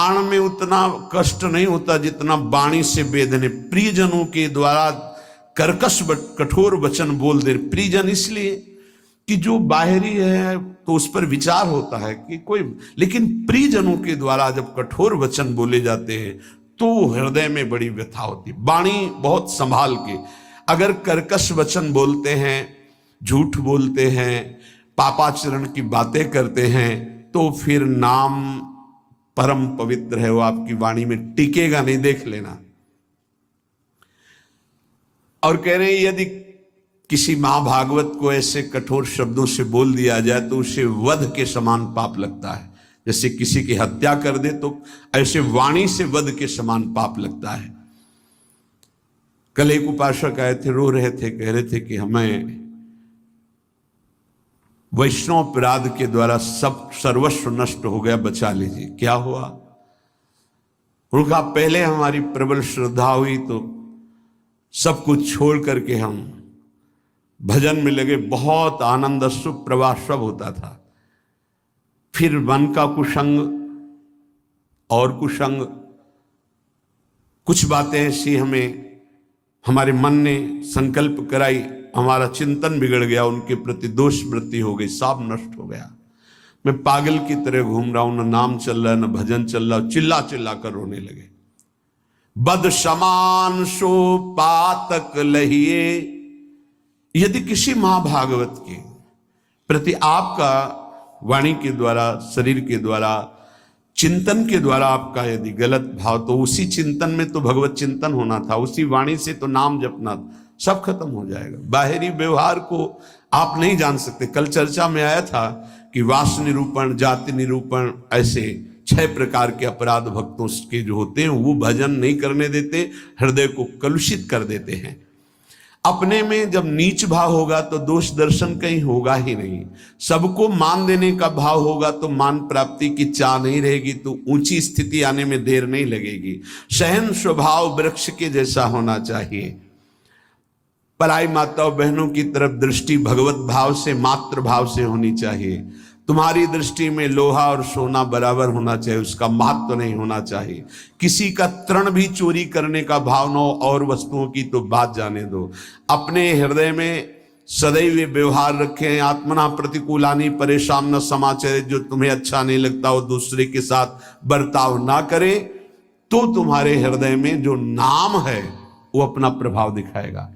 बाण में उतना कष्ट नहीं होता जितना वाणी से वेदने। प्रियजनों के द्वारा कर्कश कठोर वचन बोल दे। प्रियजन इसलिए कि जो बाहरी है तो उस पर विचार होता है कि कोई, लेकिन प्रियजनों के द्वारा जब कठोर वचन बोले जाते हैं तो हृदय में बड़ी व्यथा होती है। वाणी बहुत संभाल के, अगर कर्कश वचन बोलते हैं, झूठ बोलते हैं, पापाचरण की बातें करते हैं, तो फिर नाम परम पवित्र है, वो आपकी वाणी में टिकेगा नहीं, देख लेना। और कह रहे हैं यदि किसी महाभागवत को ऐसे कठोर शब्दों से बोल दिया जाए तो उसे वध के समान पाप लगता है। जैसे किसी की हत्या कर दे तो ऐसे वाणी से वध के समान पाप लगता है। कल एक उपासक आए थे, रो रहे थे, कह रहे थे कि हमें वैष्णव अपराध के द्वारा सब सर्वस्व नष्ट हो गया, बचा लीजिए। क्या हुआ? उनका पहले हमारी प्रबल श्रद्धा हुई तो सब कुछ छोड़ करके हम भजन में लगे, बहुत आनंद सुख प्रवाह सब होता था। फिर मन का कुसंग और कुसंग, कुछ बातें ऐसी हमारे मन ने संकल्प कराई, हमारा चिंतन बिगड़ गया, उनके प्रति दोष वृत्ति हो गई, सब नष्ट हो गया। मैं पागल की तरह घूम रहा हूं, न नाम चल रहा है न भजन चल रहा, चिल्ला चिल्ला कर रोने लगे। बद समान सो पातक लहिए। यदि किसी महाभागवत के प्रति आपका वाणी के द्वारा, शरीर के द्वारा, चिंतन के द्वारा आपका यदि गलत भाव, तो उसी चिंतन में तो भगवत चिंतन होना था, उसी वाणी से तो नाम जपना, सब खत्म हो जाएगा। बाहरी व्यवहार को आप नहीं जान सकते। कल चर्चा में आया था कि वास निरूपण, जाति निरूपण, ऐसे 6 प्रकार के अपराध भक्तों के जो होते हैं वो भजन नहीं करने देते, हृदय को कलुषित कर देते हैं। अपने में जब नीच भाव होगा तो दोष दर्शन कहीं होगा ही नहीं। सबको मान देने का भाव होगा तो मान प्राप्ति की चाह नहीं रहेगी, तो ऊंची स्थिति आने में देर नहीं लगेगी। सहन स्वभाव वृक्ष के जैसा होना चाहिए। पराई माताओं बहनों की तरफ दृष्टि भगवत भाव से, मातृ भाव से होनी चाहिए। तुम्हारी दृष्टि में लोहा और सोना बराबर होना चाहिए, उसका महत्व तो नहीं होना चाहिए। किसी का तृण भी चोरी करने का भाव न हो, और वस्तुओं की तो बात जाने दो। अपने हृदय में सदैव व्यवहार रखें। आत्मना प्रतिकूलानी परेशान न समाचार, जो तुम्हें अच्छा नहीं लगता वो दूसरे के साथ बर्ताव ना करे, तो तुम्हारे हृदय में जो नाम है वो अपना प्रभाव दिखाएगा।